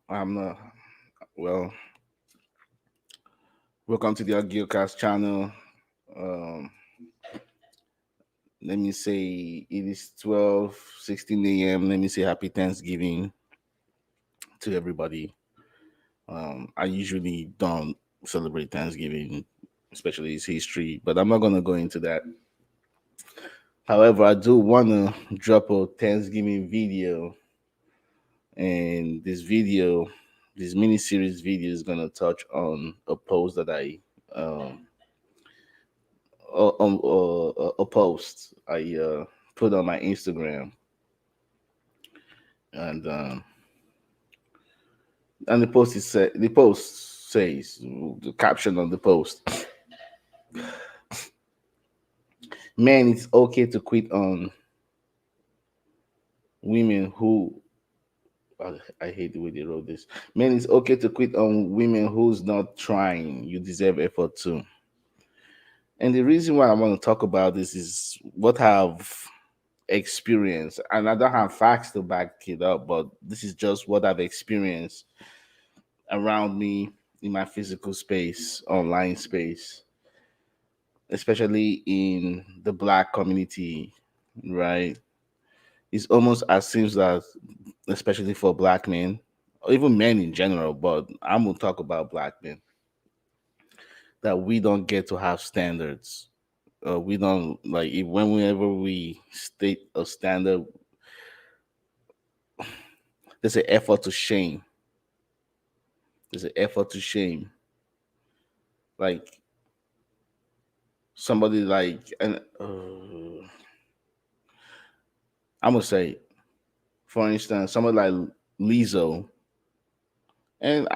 I'm well. Welcome to the AudioCast channel. Um, Let me say it is 12:16 a.m. Let me say happy Thanksgiving to everybody. I usually don't celebrate Thanksgiving, especially its history, but I'm not gonna go into that. However, I do wanna drop a Thanksgiving video, and this mini series video is gonna touch on a post that um a post I put on my Instagram, and the post says, the caption on the post, man, it's okay to quit on women who I hate the way they wrote this. Man, it's okay to quit on women who's not trying. You deserve effort too. And the reason why I want to talk about this is what I've experienced. And I don't have facts to back it up, but this is just what I've experienced around me in my physical space, online space, especially in the black community, right? It's almost as seems that, especially for black men, or even men in general, but I'm gonna talk about black men, that we don't get to have standards. We don't like if whenever we state a standard, there's an effort to shame. There's an effort to shame. Like somebody like, and I'm gonna say, for instance, somebody like Lizzo, and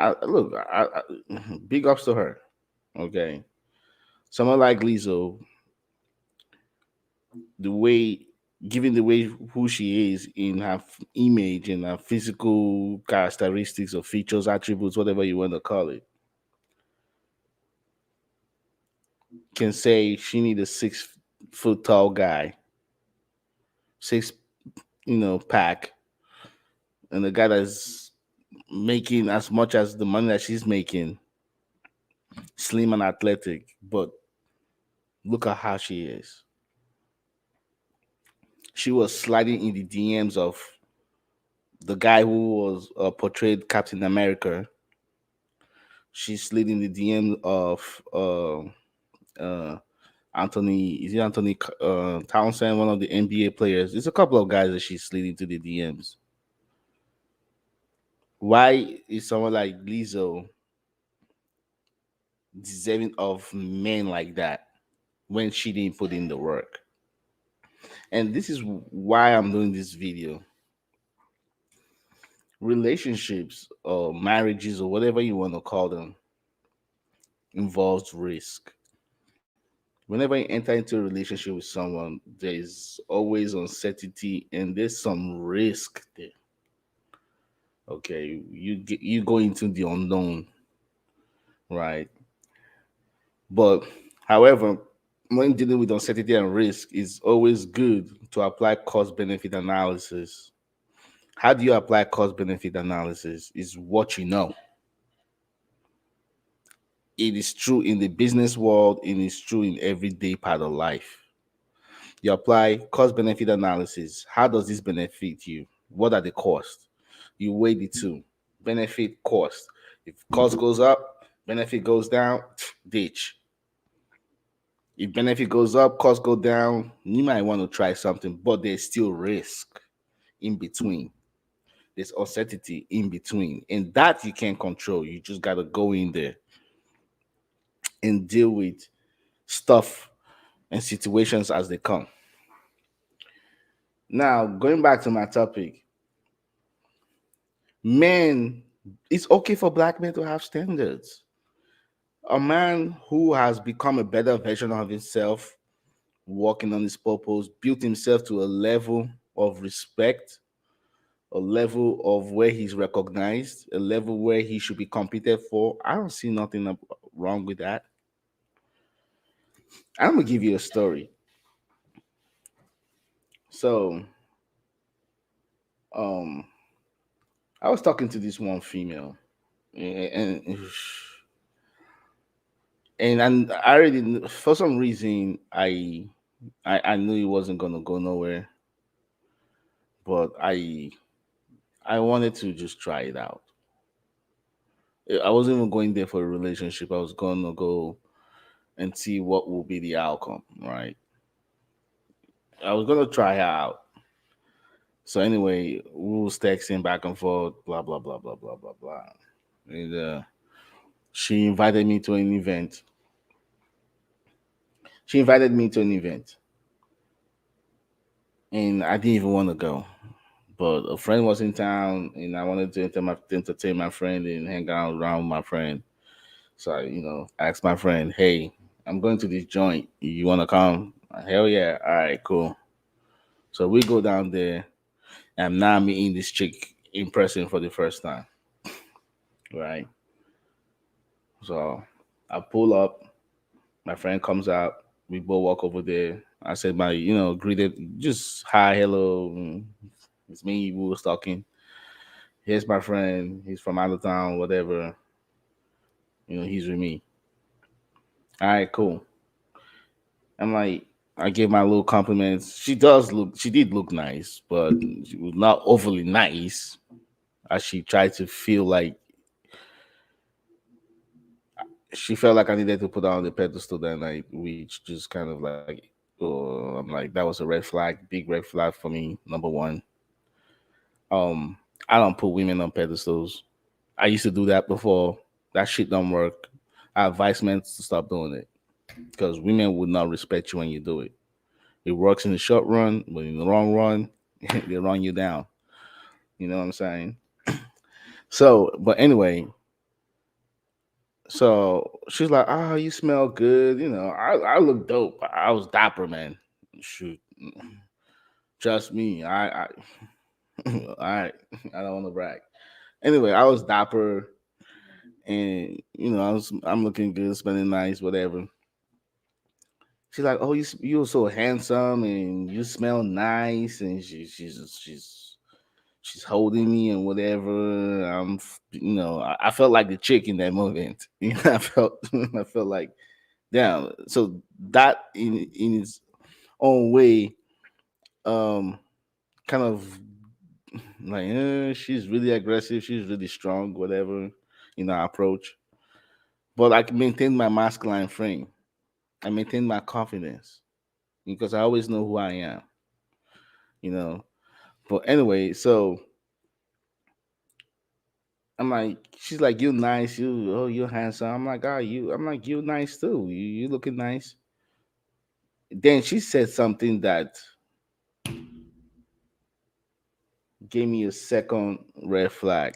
big ups to her. Okay, someone like Lizzo, the way, given the way who she is in her image and her physical characteristics or features, attributes, whatever you want to call it, can say she need a 6 foot tall guy, six, pack, and the guy that's making as much as the money that she's making, slim and athletic, but look at how she is. She was sliding in the DMs of the guy who was portrayed Captain America. She's slid in the DM of uh, Anthony. Is it Anthony Townsend, one of the NBA players? There's a couple of guys that she's slid into the DMs. Why is someone like Lizzo deserving of men like that when she didn't put in the work? And this is why I'm doing this video. Relationships or marriages or whatever you want to call them involves risk. Whenever you enter into a relationship with someone, there is always uncertainty and there's some risk there. Okay, you go into the unknown, right? But however, when dealing with uncertainty and risk, it's always good to apply cost benefit analysis. How do you apply cost benefit analysis? Is what you know. It is true in the business world, it is true in everyday part of life. You apply cost benefit analysis. How does this benefit you? What are the costs? You weigh the two, benefit, cost. If cost goes up, benefit goes down, ditch. If benefit goes up, cost go down, you might want to try something, but there's still risk in between. There's uncertainty in between, and that you can't control. You just gotta go in there and deal with stuff and situations as they come. Now, going back to my topic, men, it's okay for black men to have standards. A man who has become a better version of himself, working on his purpose, built himself to a level of respect, a level of where he's recognized, a level where he should be competed for. I don't see nothing wrong with that. I'm gonna give you a story. So um I was talking to this one female, and I already for some reason I knew it wasn't gonna go nowhere, but I wanted to just try it out. I wasn't even going there for a relationship. I was gonna go and see what will be the outcome, right? I was gonna try her out. So anyway, we was texting back and forth, blah blah blah blah blah blah blah. And she invited me to an event. She invited me to an event, and I didn't even want to go. But a friend was in town, and I wanted to entertain my friend and hang out around with my friend. So I, asked my friend, "Hey, I'm going to this joint. You want to come?" Hell yeah! All right, cool. So we go down there, and now I'm meeting this chick in person for the first time, right? So I pull up. My friend comes out. We both walk over there. I said, greeted, just hi, hello. It's me. We was talking. Here's my friend. He's from out of town, whatever. He's with me. All right, cool. I'm like, I gave my little compliments. She did look nice, but she was not overly nice. As she tried to feel like she felt like I needed to put her on the pedestal that night, which just kind of like, oh, I'm like, that was a red flag, big red flag for me. Number one, um, I don't put women on pedestals. I used to do that before. That shit don't work. I advise men to stop doing it because women would not respect you when you do it. It works in the short run, but in the long run, they run you down. You know what I'm saying? So, but anyway, so she's like, "Oh, you smell good." I look dope. I was dapper, man. Shoot, trust me. All right. I don't want to brag. Anyway, I was dapper, and I'm looking good, smelling nice, whatever. She's like, "Oh, you're so handsome, and you smell nice," and she's holding me and whatever. I felt like the chick in that moment. I felt like, damn. So that in its own way, um, kind of like, she's really aggressive. She's really strong, whatever, approach. But I can maintain my masculine frame. I maintain my confidence because I always know who I am. You know. But anyway, so I'm like, she's like, "You nice, you're handsome." I'm like, "Ah, you." I'm like, "You nice too. You looking nice." Then she said something that gave me a second red flag.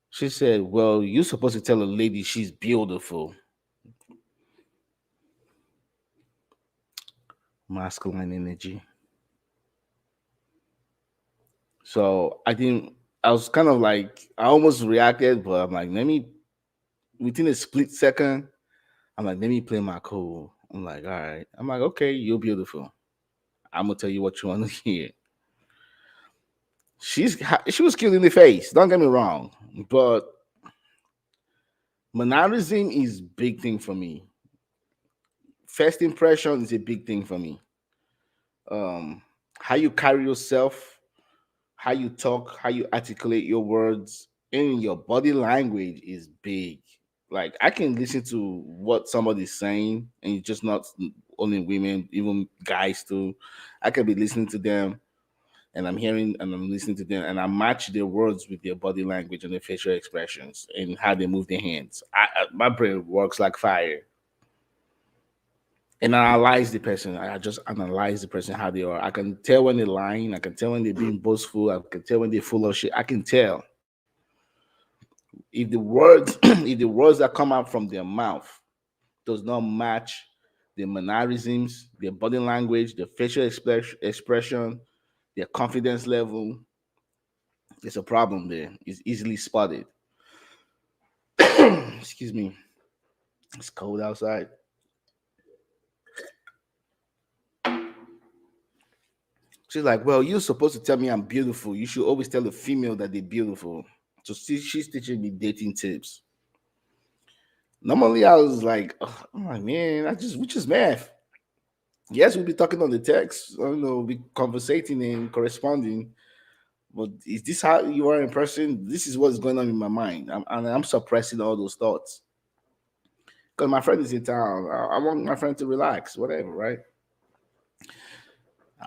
She said, "Well, you're supposed to tell a lady she's beautiful." Masculine energy. So I didn't. I was kind of like, I almost reacted, but I'm like, let me. Within a split second, I'm like, let me play my cool. I'm like, all right. I'm like, okay, you're beautiful. I'm gonna tell you what you want to hear. She was cute in the face. Don't get me wrong, but mannerism is big thing for me. First impression is a big thing for me. Um, how you carry yourself, how you talk, how you articulate your words, and your body language is big. Like I can listen to what somebody's saying, and it's just not only women, even guys too. I can be listening to them, and I'm hearing and I'm listening to them, and I match their words with their body language and their facial expressions and how they move their hands. My brain works like fire, and I analyze the person. I just analyze the person how they are. I can tell when they're lying. I can tell when they're being boastful. I can tell when they're full of shit. I can tell if the words if the words that come out from their mouth does not match their mannerisms, their body language, their facial expression, their confidence level. There's a problem there. It's easily spotted. Excuse me. It's cold outside. She's like, well, you're supposed to tell me I'm beautiful. You should always tell a female that they're beautiful. So she's teaching me dating tips. Normally, I was like, "Ugh," I'm like, man, we just math. Yes, we'll be talking on the text, we'll be conversating and corresponding. But is this how you are in person? This is what's going on in my mind. I'm suppressing all those thoughts because my friend is in town. I want my friend to relax, whatever, right?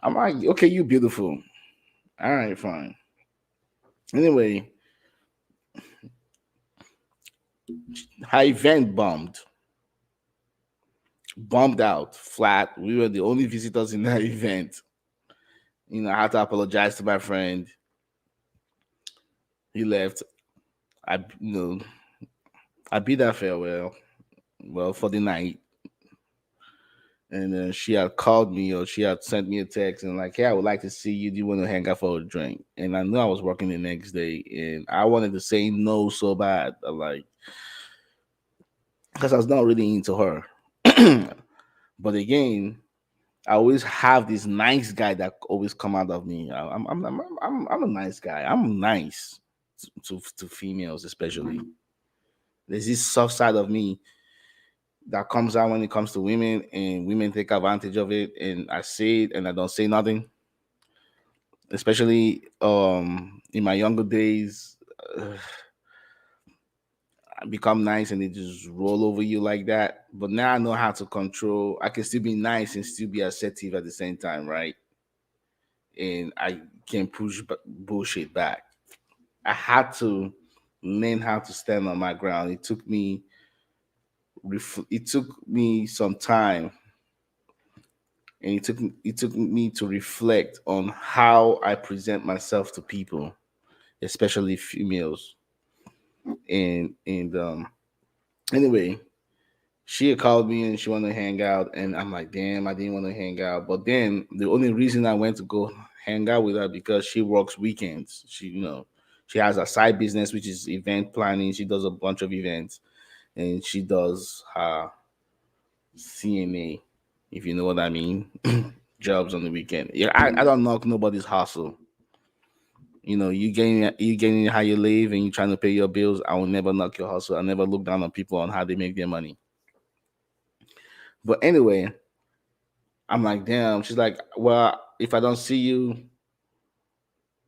I'm like, okay, you beautiful. All right, fine. Anyway, her event bombed out flat. We were the only visitors in that event. I had to apologize to my friend. He left. I bid her farewell. Well, for the night. And then she had called me or she had sent me a text and like, hey, I would like to see you. Do you want to hang out for a drink? And I knew I was working the next day, and I wanted to say no so bad, like, because I was not really into her. But again, I always have this nice guy that always come out of me. I'm a nice guy. I'm nice to females, especially. There's this soft side of me that comes out when it comes to women, and women take advantage of it. And I say it, and I don't say nothing. Especially in my younger days, I become nice and they just roll over you like that. But now I know how to control. I can still be nice and still be assertive at the same time, right? And I can push bullshit back. I had to learn how to stand on my ground. It took me some time, and it took me to reflect on how I present myself to people, especially females. And anyway, she had called me and she wanted to hang out, and I'm like, damn, I didn't want to hang out. But then the only reason I went to go hang out with her because she works weekends. She has a side business which is event planning. She does a bunch of events, and she does her CNA, if you know what I mean, jobs on the weekend. Yeah, I don't knock nobody's hustle. You getting how you live and you trying to pay your bills. I will never knock your hustle. I never look down on people on how they make their money. But anyway, I'm like, damn. She's like, well, if I don't see you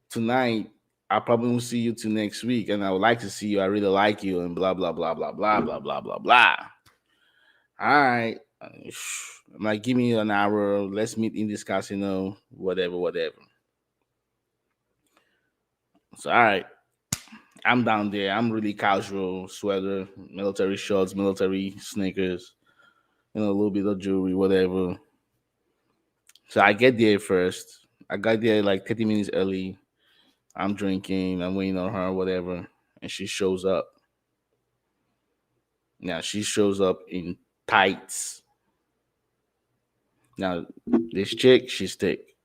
tonight, I probably won't see you till next week. And I would like to see you. I really like you, and blah, blah, blah, blah, blah, blah, blah, blah, blah. All right. I'm like, give me an hour. Let's meet in this casino, whatever, whatever. So, all right. I'm down there. I'm really casual, sweater, military shorts, military sneakers, a little bit of jewelry, whatever. So I get there first. I got there like 30 minutes early. I'm drinking, I'm waiting on her, whatever. And she shows up. Now she shows up in tights. Now this chick, she's thick.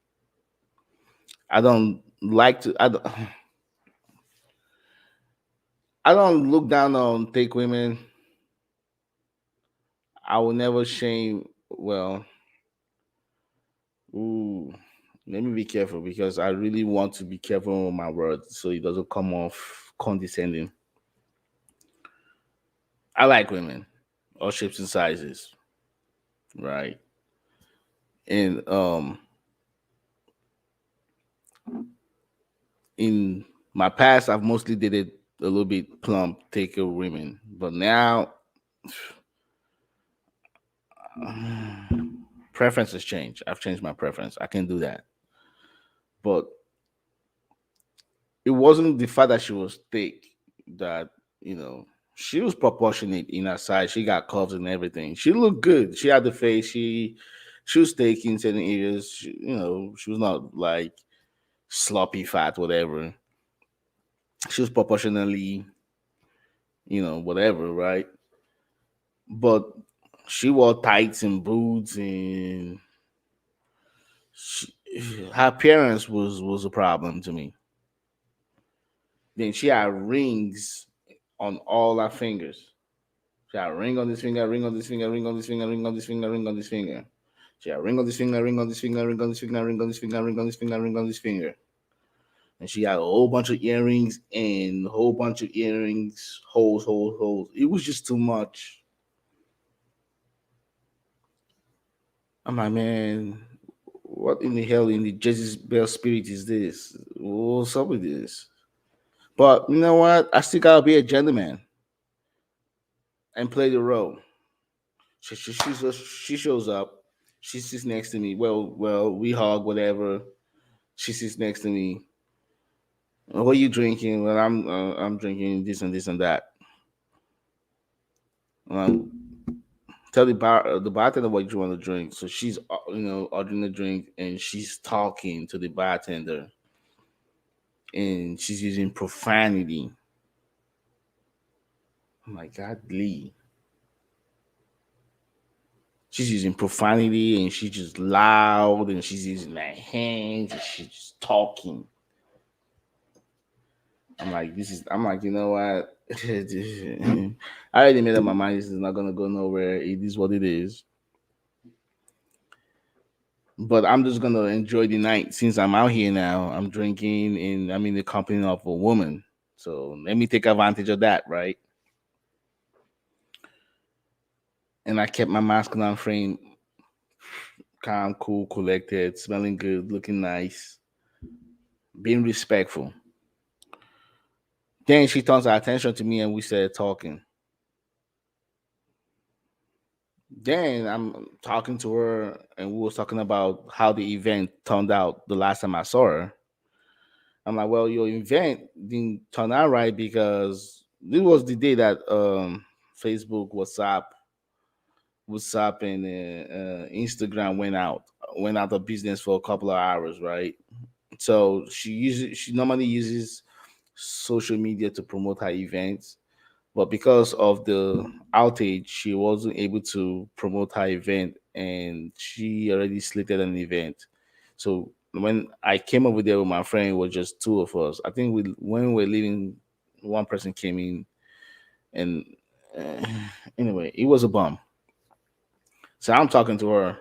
I don't like to. I don't look down on thick women. I will never shame. Well, ooh, let me be careful because I really want to be careful with my words so it doesn't come off condescending. I like women, all shapes and sizes, right? And in my past, I've mostly dated a little bit plump, thicker women, but now preferences change. I've changed my preference. I can do that, but it wasn't the fact that she was thick that you know she was proportionate in her size. She got curves and everything. She looked good. She had the face. She was thick in certain areas. She was not like sloppy fat, whatever. She was proportionally, whatever, right? But she wore tights and boots, and she, her appearance was a problem to me. Then she had rings on all her fingers. She had a ring on this finger, ring on this finger, ring on this finger, ring on this finger, ring on this finger. She had a ring on this finger, ring on this finger, ring on this finger, ring on this finger, ring on this finger, ring on this finger. And she had a whole bunch of earrings and a whole bunch of earrings, holes, holes, holes. It was just too much. I'm like, man, what in the hell in the Jezebel spirit is this? What's up with this? But you know what? I still gotta be a gentleman and play the role. She shows up. She sits next to me. Well, we hug, whatever. She sits next to me. What are you drinking? Well, I'm drinking this and this and that. Um, tell the bartender what you want to drink. So she's ordering the drink and she's talking to the bartender and she's using profanity. Oh my God, Lee. She's using profanity and she's just loud and she's using my hands and she's just talking. I'm like, you know what? I already made up my mind. This is not gonna go nowhere. It is what it is. But I'm just gonna enjoy the night since I'm out here now. I'm drinking and I'm in the company of a woman. So let me take advantage of that, right? And I kept my masculine frame calm, cool, collected, smelling good, looking nice, being respectful. Then she turns her attention to me and we started talking. Then I'm talking to her and we was talking about how the event turned out the last time I saw her. I'm like, well, your event didn't turn out right because this was the day that Facebook, WhatsApp, and Instagram went out of business for a couple of hours, right? So she normally uses social media to promote her events, but because of the outage, she wasn't able to promote her event, and she already slated an event. So when I came over there with my friend, it was just two of us. I think when we were leaving, one person came in, and uh, anyway, it was a bum. So I'm talking to her.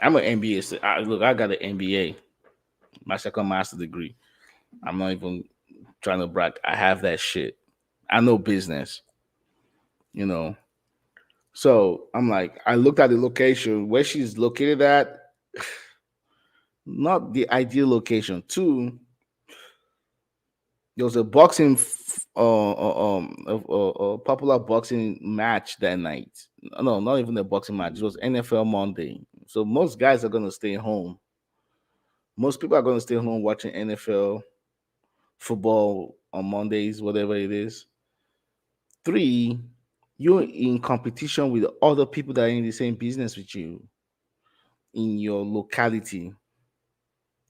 I'm an MBA. Look, I got an MBA, my second master degree. I'm not even trying to brag. I have that shit. I know business, you know. So I'm like, I looked at the location where she's located at, not the ideal location. Two, there was a popular boxing match that night. No, not even a boxing match. It was NFL Monday. So most guys are gonna stay home. Most people are gonna stay home watching NFL football on Mondays, whatever it is. Three, you're in competition with other people that are in the same business with you in your locality.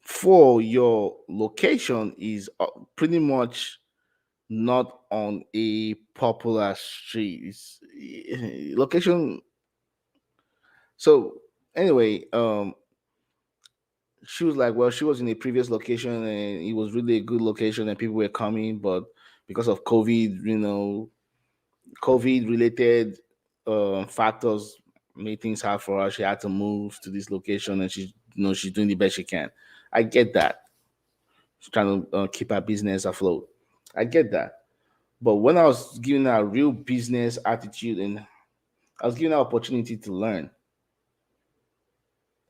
Four, your location is pretty much not on a popular street. Location. So anyway, she was like, well, she was in a previous location and it was really a good location and people were coming, but because of COVID, COVID related factors made things hard for her. She had to move to this location and she's doing the best she can. I get that. She's trying to keep her business afloat. I get that. But when I was giving her a real business attitude and I was giving her opportunity to learn,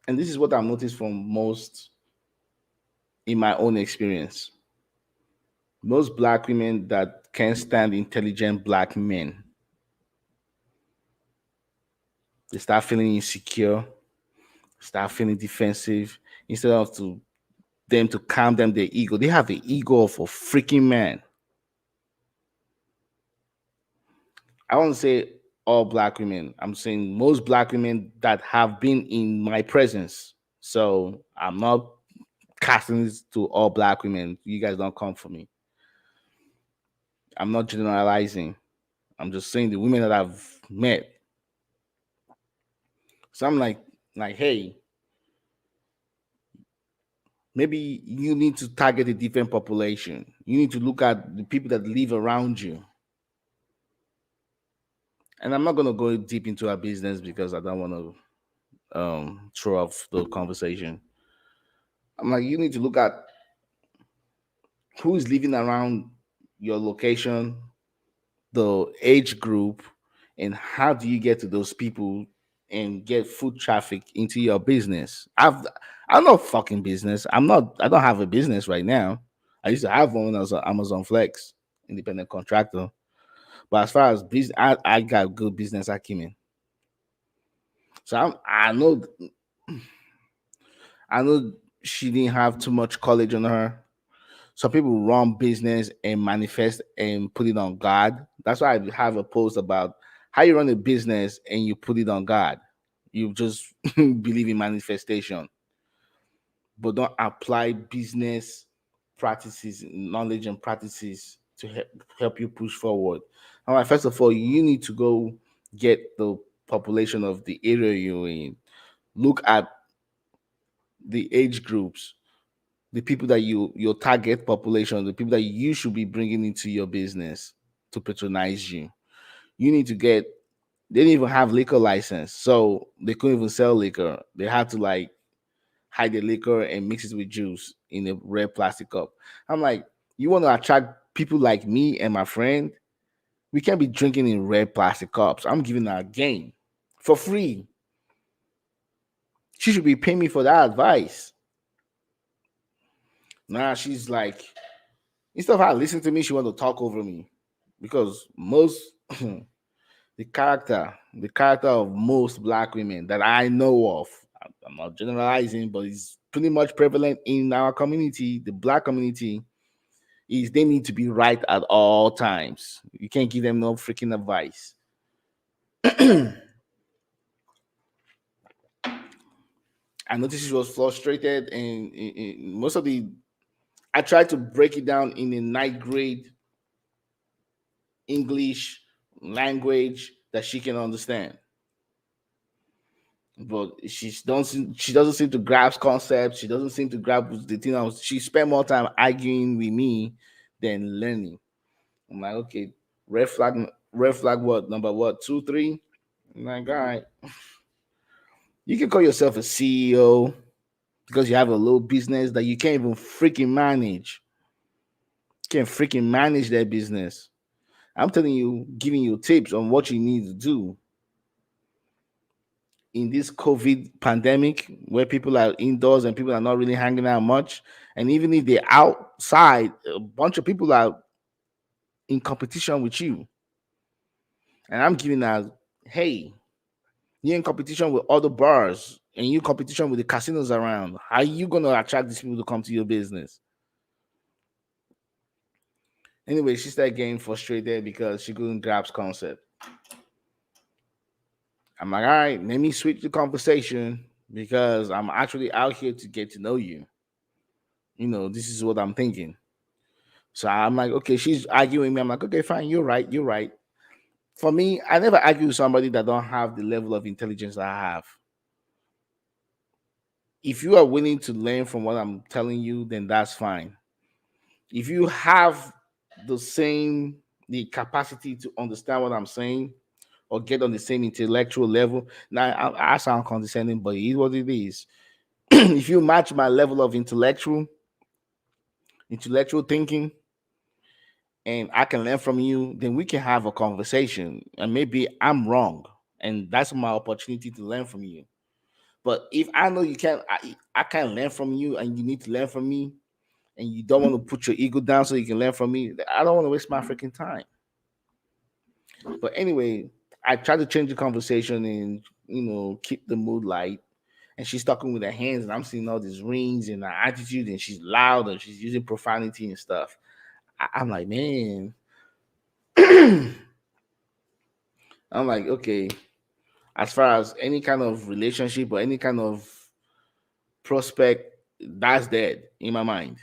and this is what I've noticed from most in my own experience. Most black women that can't stand intelligent black men, they start feeling insecure, start feeling defensive instead of to them to calm them their ego. They have the ego of a freaking man. I won't say all black women. I'm saying most black women that have been in my presence. So I'm not casting this to all black women. You guys don't come for me. I'm not generalizing. I'm just saying the women that I've met. So I'm like, hey, maybe you need to target a different population. You need to look at the people that live around you. And I'm not gonna go deep into our business because I don't want to. throughout the conversation. I'm like, you need to look at who is living around your location, the age group, and how do you get to those people and get foot traffic into your business. I'm not fucking business. I don't have a business right now. I used to have one when I was on Amazon Flex, independent contractor. But as far as business, I got good business acumen. So I know she didn't have too much college on her. Some people run business and manifest and put it on God. That's why I have a post about how you run a business and you put it on God. You just believe in manifestation, but don't apply business practices, knowledge and practices to help you push forward. All right, first of all, you need to go get the population of the area you're in. Look at the age groups, the people that your target population, the people that you should be bringing into your business to patronize you. You need to get. They didn't even have liquor license, so they couldn't even sell liquor. They had to like hide the liquor and mix it with juice in a red plastic cup. I'm like, you want to attract people like me and my friend? We can't be drinking in red plastic cups. I'm giving her a game for free. She should be paying me for that advice. Nah, she's like, instead of her listening to me, she want to talk over me because most the character of most black women that I know of, I'm not generalizing, but it's pretty much prevalent in our community, the black community, is they need to be right at all times. You can't give them no freaking advice. I noticed she was frustrated, and most of the I tried to break it down in a ninth grade English language that she can understand. But she doesn't seem to grasp concepts. She doesn't seem to grasp the thing. She spent more time arguing with me than learning. I'm like, okay, red flag. What number? What 2, 3? I'm like, all right, you can call yourself a CEO because you have a little business that you can't even freaking manage. You can't freaking manage that business. I'm telling you, giving you tips on what you need to do in this COVID pandemic where people are indoors and people are not really hanging out much. And even if they're outside, a bunch of people are in competition with you. And I'm giving out, hey, you're in competition with other bars and you competition with the casinos around. How are you gonna attract these people to come to your business? Anyway, she started getting frustrated because she couldn't grasp concept. I'm like, all right, let me switch the conversation because I'm actually out here to get to know you. This is what I'm thinking. So I'm like, okay, she's arguing me. I'm like, okay, fine, you're right, you're right. For me, I never argue with somebody that don't have the level of intelligence that I have. If you are willing to learn from what I'm telling you, then that's fine. If you have the capacity to understand what I'm saying or get on the same intellectual level, now I sound condescending, but it is what it is. If you match my level of intellectual thinking, and I can learn from you, then we can have a conversation. And maybe I'm wrong, and that's my opportunity to learn from you. But if I know I can't learn from you, and you need to learn from me, and you don't want to put your ego down so you can learn from me, I don't want to waste my freaking time. But anyway, I try to change the conversation and keep the mood light. And she's talking with her hands, and I'm seeing all these rings and her attitude, and she's loud and she's using profanity and stuff. I'm like, man. I'm like, okay, as far as any kind of relationship or any kind of prospect, that's dead in my mind.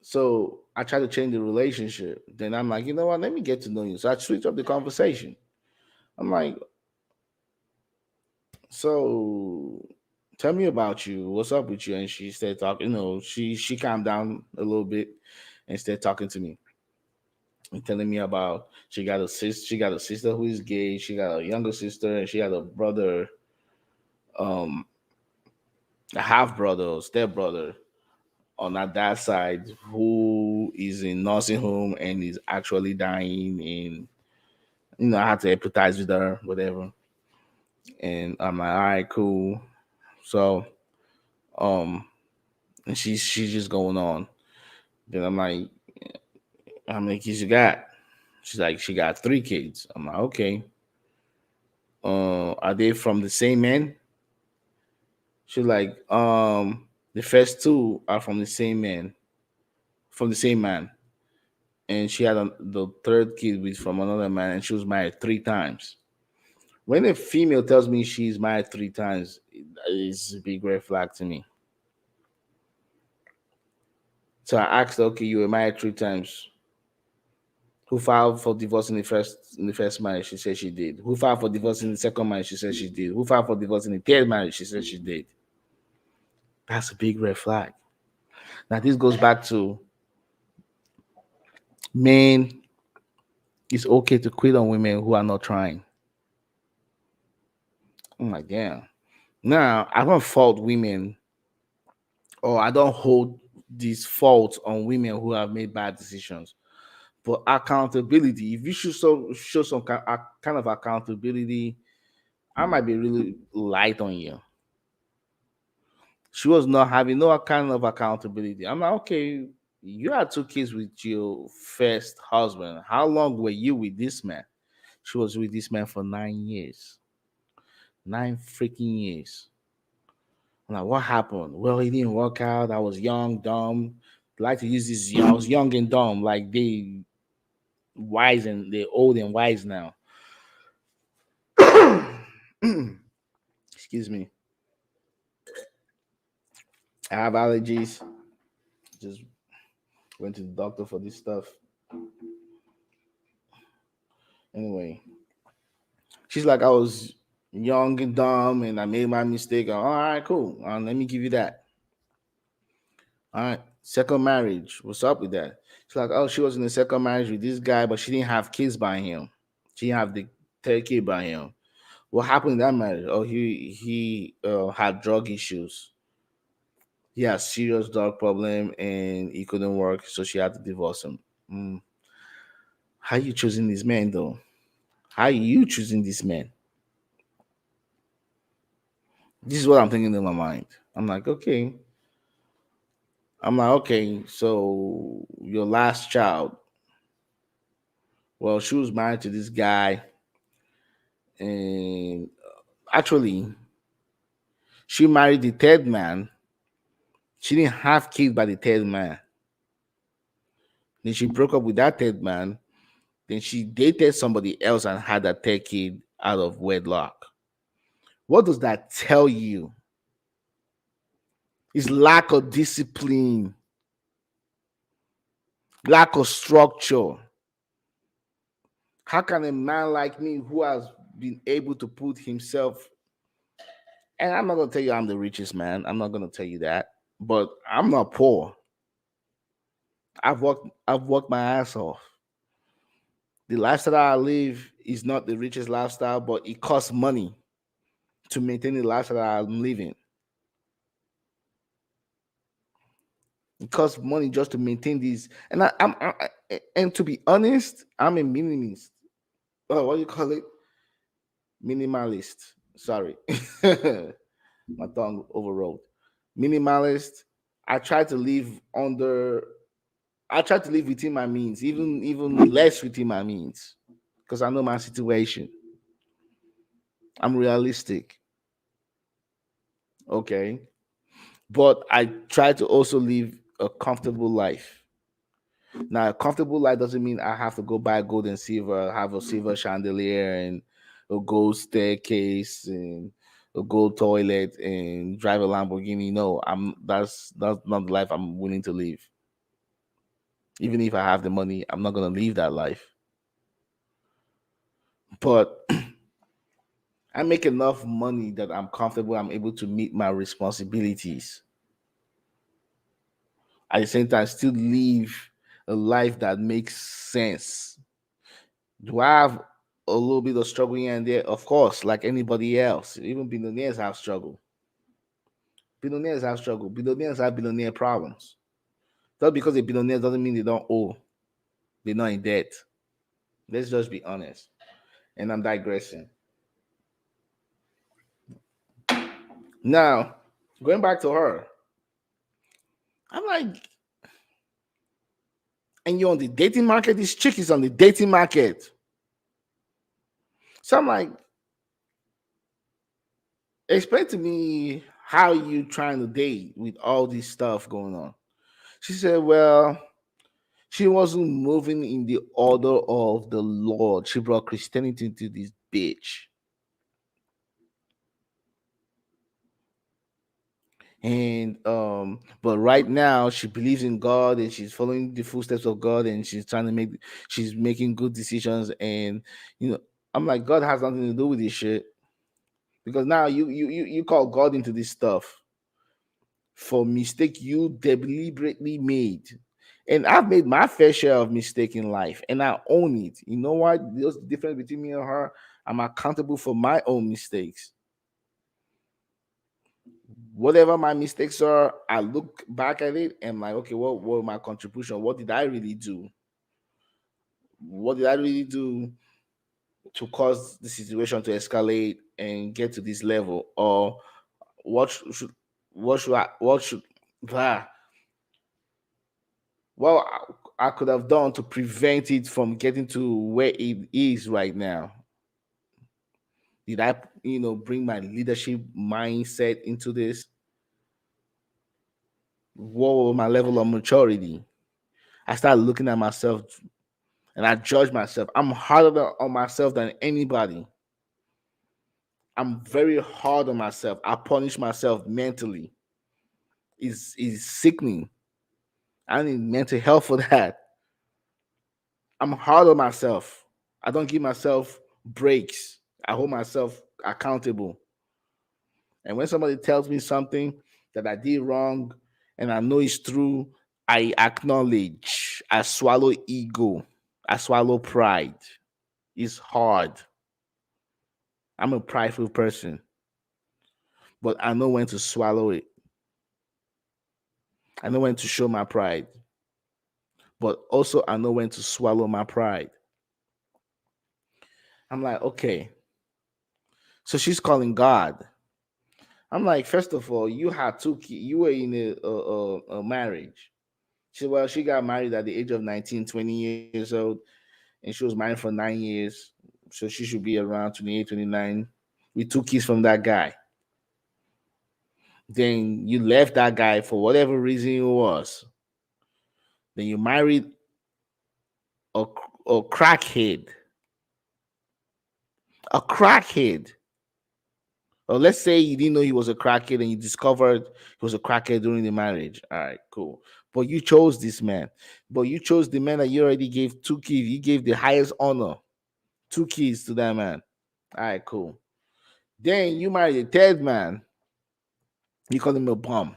So I try to change the relationship. Then I'm like, you know what? Let me get to know you. So I switch up the conversation. I'm like, so tell me about you. What's up with you? And she started talking. She calmed down a little bit and started talking to me. and telling me about she got a sister who is gay, she got a younger sister, and she had a brother, um, a half brother or step brother on her dad's side who is in nursing home and is actually dying. And I had to empathize with her, whatever. And I'm like, all right, cool. So, um, and she's just going on. Then I'm like, how many kids you got? She's like, she got three kids. I'm like, okay. Are they from the same man? She's like, the first two are from the same man, from the same man. And she had the third kid with from another man, and she was married three times. When a female tells me she's married three times, it's a big red flag to me. So I asked her, okay, you were married three times. Who filed for divorce in the first marriage? She said she did. Who filed for divorce in the second marriage? She said she did. Who filed for divorce in the third marriage? She said she did. That's a big red flag. Now this goes back to men. It's okay to quit on women who are not trying. I'm like, damn. Now I don't fault women, or I don't hold these faults on women who have made bad decisions. But accountability, if you show some kind of accountability, I might be really light on you. She was not having no kind of accountability. I'm like, okay, you had two kids with your first husband. How long were you with this man? She was with this man for 9 years. 9 freaking years. I'm like, what happened? Well, it didn't work out. I was young, dumb. I like to use this. I was young and dumb. Like they wise and they're old and wise now. Excuse me. I have allergies. Just went to the doctor for this stuff. Anyway, she's like, I was young and dumb and I made my mistake. All right, cool. Let me give you that. All right. Second marriage. What's up with that? She's like, oh, she was in the second marriage with this guy, but she didn't have kids by him. She didn't have the third kid by him. What happened in that marriage? Oh, he had drug issues. He had serious drug problem and he couldn't work, so she had to divorce him. Mm. How you choosing this man though? How you choosing this man? This is what I'm thinking in my mind. I'm like, okay. I'm like, okay, so your last child, well, she was married to this guy, and actually, she married the third man. She didn't have kids by the third man. Then she broke up with that third man. Then she dated somebody else and had that third kid out of wedlock. What does that tell you? It's lack of discipline, lack of structure. How can a man like me who has been able to put himself, and I'm not gonna tell you I'm the richest man. I'm not gonna tell you that, but I'm not poor. I've worked my ass off. The lifestyle I live is not the richest lifestyle, but it costs money to maintain the lifestyle I'm living. It costs money just to maintain these. And and to be honest, I'm a minimalist. Oh, what do you call it? Minimalist. Sorry, my tongue overrode. Minimalist. I try to live under. I try to live within my means, even less within my means, because I know my situation. I'm realistic, okay, but I try to also live a comfortable life. Now, a comfortable life doesn't mean I have to go buy gold and silver, have a silver chandelier and a gold staircase and a gold toilet and drive a Lamborghini. No, that's not the life I'm willing to live. Even if I have the money, I'm not gonna live that life. But I make enough money that I'm comfortable. I'm able to meet my responsibilities. At the same time, still live a life that makes sense. Do I have a little bit of struggle here and there? Of course, like anybody else. Even billionaires have struggle. Billionaires have struggle. Billionaires have billionaire problems. Just because they're billionaires doesn't mean they don't owe. They're not in debt. Let's just be honest. And I'm digressing. Now, going back to her, I'm like, and you're on the dating market. This chick is on the dating market. So I'm like, explain to me how you trying to date with all this stuff going on. She said, well, she wasn't moving in the order of the Lord. She brought Christianity into this bitch. And but right now she believes in God and she's following the footsteps of God and she's making good decisions. And you know, I'm like, God has nothing to do with this shit. Because now you call God into this stuff for mistake you deliberately made. And I've made my fair share of mistake in life and I own it. You know what? There's the difference between me and her. I'm accountable for my own mistakes. Whatever my mistakes are, I look back at it and like, okay, what were my contribution? What did I really do? What did I really do to cause the situation to escalate and get to this level? Or what should what should ah, well I could have done to prevent it from getting to where it is right now? Did I, bring my leadership mindset into this? What was my level of maturity? I started looking at myself and I judge myself. I'm harder on myself than anybody. I'm very hard on myself. I punish myself mentally. Is sickening. I need mental health for that. I'm hard on myself. I don't give myself breaks. I hold myself accountable. And when somebody tells me something that I did wrong and I know it's true, I acknowledge. I swallow ego. I swallow pride. It's hard. I'm a prideful person, but I know when to swallow it. I know when to show my pride, but also I know when to swallow my pride. I'm like, okay, so she's calling God. I'm like, first of all, you had two kids. You were in a marriage. She got married at the age of 19, 20 years old, and she was married for 9 years. So she should be around 28, 29 with two kids from that guy. Then you left that guy for whatever reason it was. Then you married a, a crackhead. A crackhead. Or let's say you didn't know he was a crackhead and you discovered he was a crackhead during the marriage. All right, cool. But you chose this man. But you chose the man that you already gave two kids. You gave the highest honor, two kids to that man. All right, cool. Then you married a third man. You call him a bum.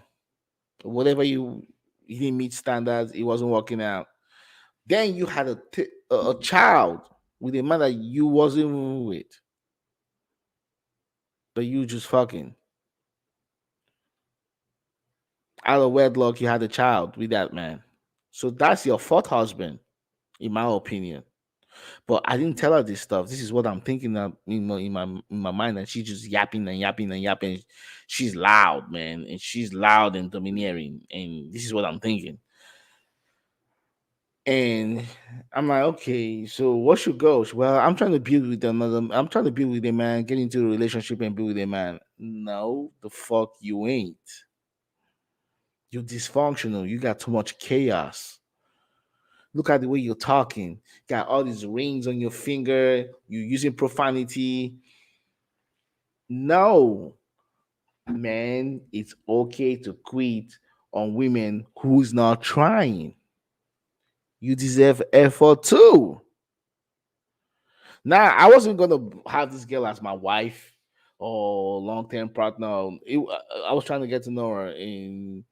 Whatever he didn't meet standards, it wasn't working out. Then you had a child with a man that you wasn't with, but you just fucking out of wedlock. You had a child with that man, so that's your fourth husband, in my opinion. But I didn't tell her this stuff. This is what I'm thinking of, in my mind, and she's just yapping and yapping and yapping. She's loud, man, and she's loud and domineering, and this is what I'm thinking. And I'm like, okay, so what should go? Well, I'm trying to build with a man, get into a relationship and build with a man. No, the fuck you ain't. You're dysfunctional. You got too much chaos. Look at the way you're talking. Got all these rings on your finger. You're using profanity. No, man, it's okay to quit on women who's not trying. You deserve effort too. Now, I wasn't gonna have this girl as my wife or long term partner. I was trying to get to know her and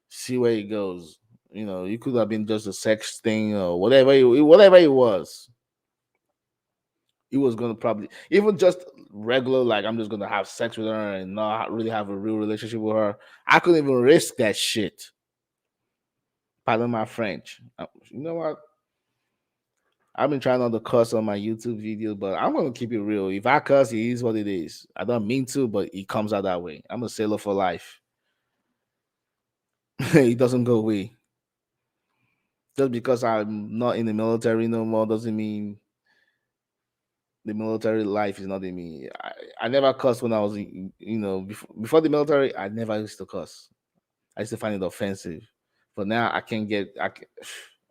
see where it goes. You know, it could have been just a sex thing or whatever. Whatever it was, he was gonna probably even just regular, like I'm just gonna have sex with her and not really have a real relationship with her. I couldn't even risk that shit. Pardon my French. You know what? I've been trying not to cuss on my YouTube videos, but I'm gonna keep it real. If I cuss, it is what it is. I don't mean to, but it comes out that way. I'm a sailor for life. It doesn't go away. Just because I'm not in the military no more doesn't mean the military life is not in me. I never cussed when I was, before the military. I never used to cuss. I used to find it offensive. But now I can't get. All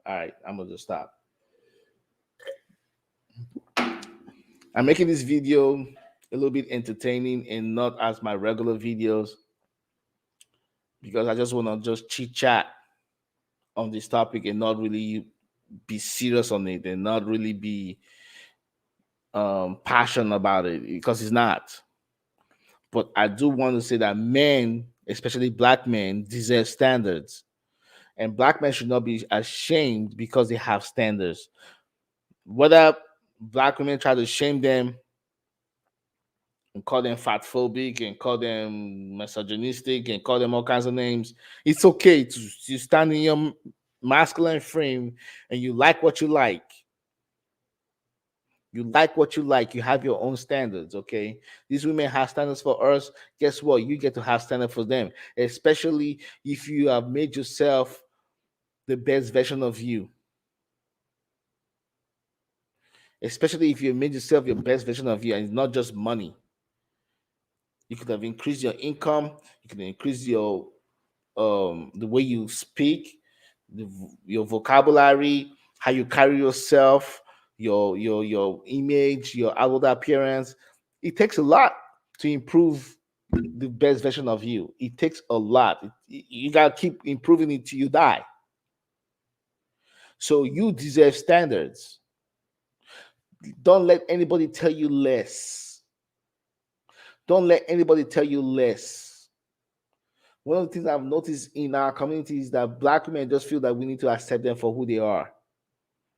right, I'm gonna just stop. I'm making this video a little bit entertaining and not as my regular videos because I just want to just chit chat on this topic and not really be serious on it and not really be passionate about it because it's not. But I do want to say that men, especially black men, deserve standards. And black men should not be ashamed because they have standards. Whether black women try to shame them and call them fat phobic and call them misogynistic and call them all kinds of names, it's okay to stand in your masculine frame and you like what you like. You like what you like. You have your own standards, okay? These women have standards for us. Guess what? You get to have standards for them, especially if you have made yourself the best version of you. Especially if you made yourself your best version of you, and it's not just money. You could have increased your income. You could increase your the way you speak, your vocabulary, how you carry yourself, your image, your outward appearance. It takes a lot to improve the best version of you. It takes a lot. You gotta keep improving it till you die. So you deserve standards. Don't let anybody tell you less. Don't let anybody tell you less. One of the things I've noticed in our community is that black women just feel that we need to accept them for who they are.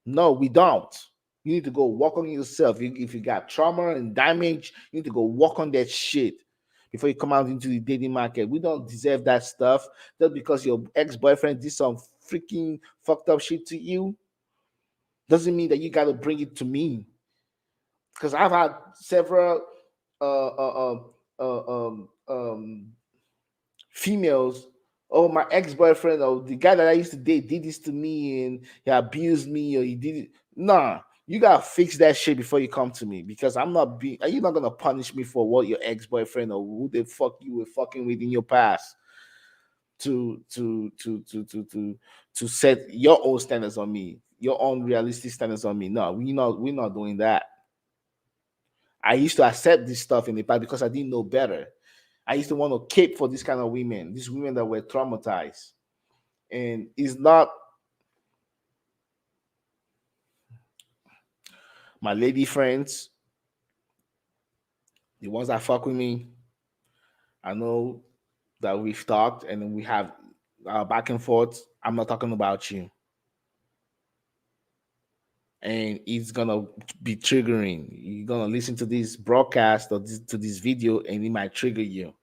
No, we don't. You need to go work on yourself. If you got trauma and damage, you need to go work on that shit before you come out into the dating market. We don't deserve that stuff just because your ex-boyfriend did some freaking fucked up shit to you. Doesn't mean that you got to bring it to me. Because I've had several uh, uh, females. Oh, my ex-boyfriend or the guy that I used to date did this to me and he abused me or he did it. Nah, you gotta fix that shit before you come to me because I'm not being. You're not gonna punish me for what your ex-boyfriend or who the fuck you were fucking with in your past to set your own standards on me, your own realistic standards on me. No, we're not doing that. I used to accept this stuff in the past because I didn't know better. I used to want to cape for this kind of women, these women that were traumatized. And it's not my lady friends, the ones that fuck with me. I know that we've talked and we have back and forth. I'm not talking about you. And it's gonna be triggering. You're gonna listen to this broadcast or to this video, and it might trigger you.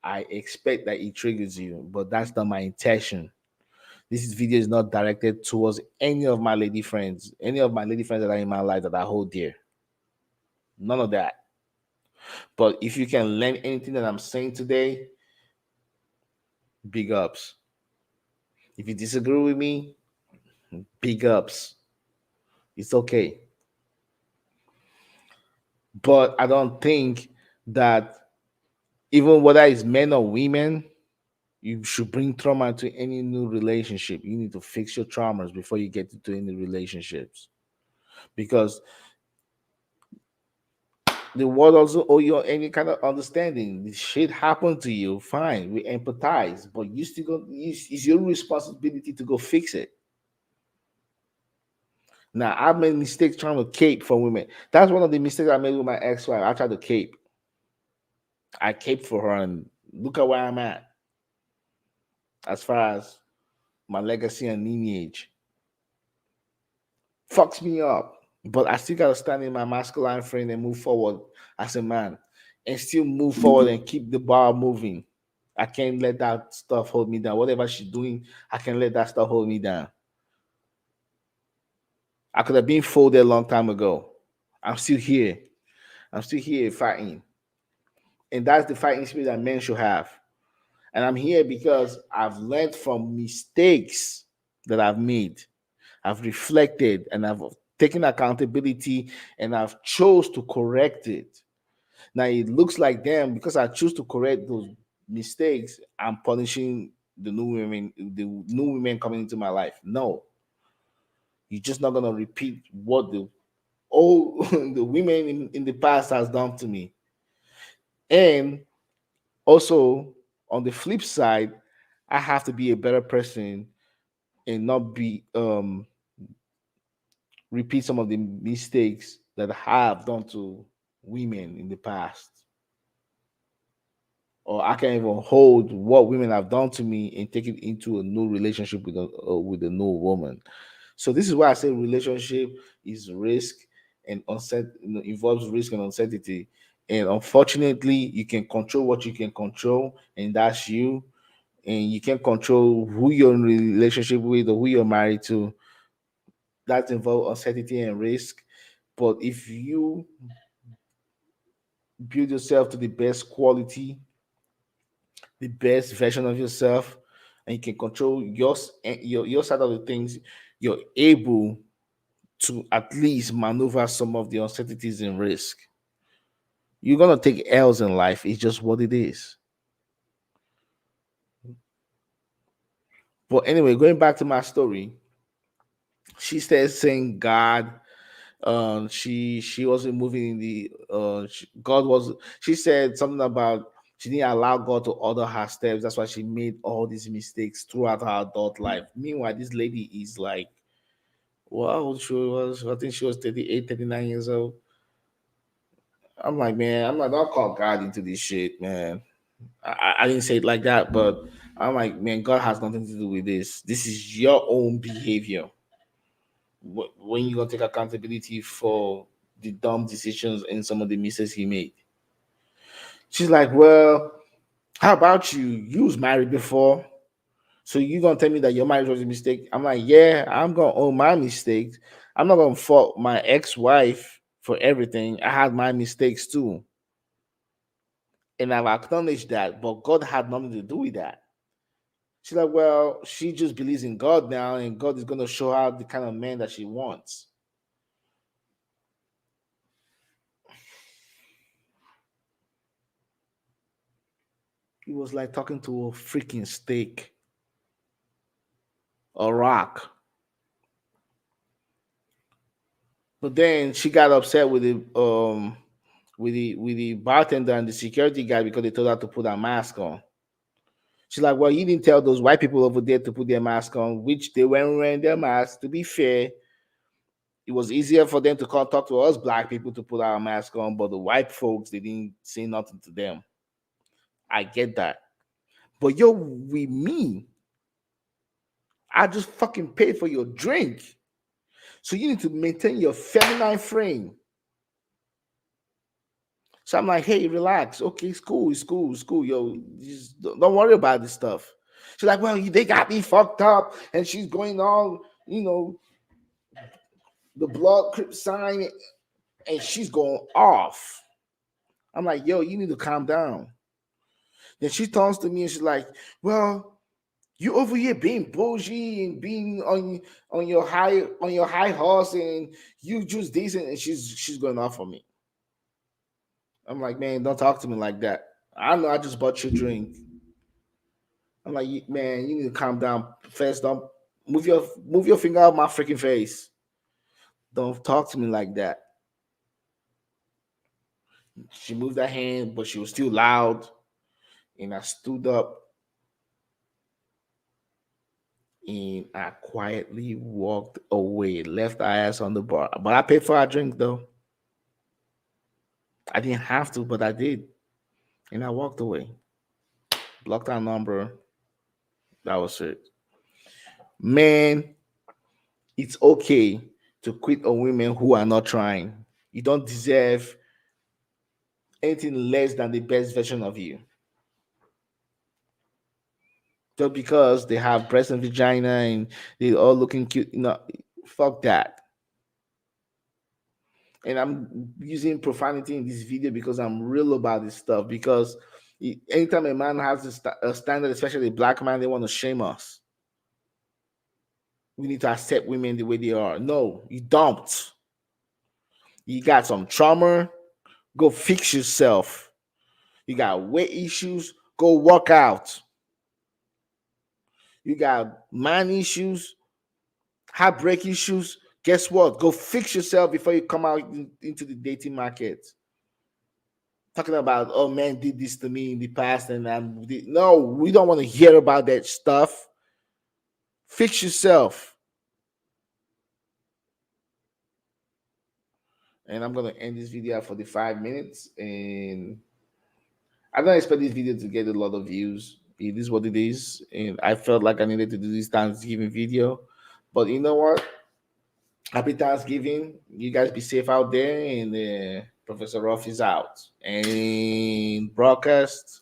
I expect that it triggers you, but that's not my intention. This video is not directed towards any of my lady friends, any of my lady friends that are in my life that I hold dear. None of that. But if you can learn anything that I'm saying today, big ups. If you disagree with me, big ups. It's okay. But I don't think that even whether it's men or women, you should bring trauma to any new relationship. You need to fix your traumas before you get into any relationships. Because the world also owe you any kind of understanding. This shit happened to you, fine, we empathize, but you still go. It's your responsibility to go fix it. Now, I've made mistakes trying to cape for women. That's one of the mistakes I made with my ex-wife. I tried to cape. I caped for her, and look at where I'm at as far as my legacy and lineage. Fucks me up. But I still gotta stand in my masculine frame and move forward as a man. And still move forward and keep the bar moving. I can't let that stuff hold me down. Whatever she's doing, I can let that stuff hold me down. I could have been folded a long time ago. I'm still here. I'm still here fighting. And that's the fighting spirit that men should have. And I'm here because I've learned from mistakes that I've made. I've reflected and I've taken accountability and I've chose to correct it. Now it looks like them because I choose to correct those mistakes, I'm punishing the new women coming into my life. No, you're just not gonna repeat what the old the women in the past has done to me. And also on the flip side, I have to be a better person and not be repeat some of the mistakes that I have done to women in the past. Or I can even hold what women have done to me and take it into a new relationship with a new woman. So this is why I say relationship is risk and involves risk and uncertainty. And unfortunately, you can control what you can control, and that's you. And you can control who you're in relationship with or who you're married to. That involves uncertainty and risk. But if you build yourself to the best quality, the best version of yourself, and you can control your side of the things, you're able to at least maneuver some of the uncertainties and risk. You're gonna take L's in life. It's just what it is. But anyway, going back to my story, she started saying God. She wasn't moving in the God was. She said something about she didn't allow God to order her steps. That's why she made all these mistakes throughout her adult life. Meanwhile, this lady is like, wow, she was. I think she was 38, 39 years old. I'm like, man, I'm like, don't call God into this shit, man. I didn't say it like that, but I'm like, man, God has nothing to do with this. This is your own behavior. When you gonna take accountability for the dumb decisions and some of the mistakes he made? She's like, well, how about you? You was married before, so you gonna tell me that your marriage was a mistake? I'm like, yeah, I'm gonna own my mistakes. I'm not gonna fault my ex-wife for everything. I had my mistakes too, and I've acknowledged that. But God had nothing to do with that. She's like, well, she just believes in God now, and God is gonna show her the kind of man that she wants. It was like talking to a freaking steak, a rock. But then she got upset with the bartender and the security guy because they told her to put a mask on. She's like, well, you didn't tell those white people over there to put their mask on, which they weren't wearing their masks. To be fair, it was easier for them to come talk to us black people to put our mask on, but the white folks they didn't say nothing to them. I get that. But yo, with me, I just fucking paid for your drink. So you need to maintain your feminine frame. So I'm like, hey, relax. Okay, it's cool, it's cool, it's cool. Yo, just don't worry about this stuff. She's like, well, they got me fucked up. And she's going on, the blood crip sign, and she's going off. I'm like, yo, you need to calm down. Then she turns to me and she's like, well, you over here being bougie and being on your high horse and you just decent, and she's going off on me. I'm like, man, don't talk to me like that. I know I just bought you a drink. I'm like, man, you need to calm down. First, don't move your finger out my freaking face. Don't talk to me like that. She moved her hand, but she was still loud. And I stood up and I quietly walked away, left her ass on the bar. But I paid for our drink though. I didn't have to, but I did. And I walked away. Blocked our number. That was it. Man, it's okay to quit on women who are not trying. You don't deserve anything less than the best version of you. Just because they have breast and vagina and they all looking cute, fuck that. And I'm using profanity in this video because I'm real about this stuff. Because anytime a man has a standard, especially a black man, they want to shame us. We need to accept women the way they are. No, you don't. You got some trauma, go fix yourself. You got weight issues, go work out. You got man issues, heartbreak issues. Guess what? Go fix yourself before you come out into the dating market. Talking about, oh, man did this to me in the past, and no, we don't want to hear about that stuff. Fix yourself. And I'm gonna end this video for the 5 minutes. And I don't expect this video to get a lot of views. It is what it is, and I felt like I needed to do this Thanksgiving video. But you know what? Happy Thanksgiving. You guys be safe out there, and Professor Ruff is out. And broadcast.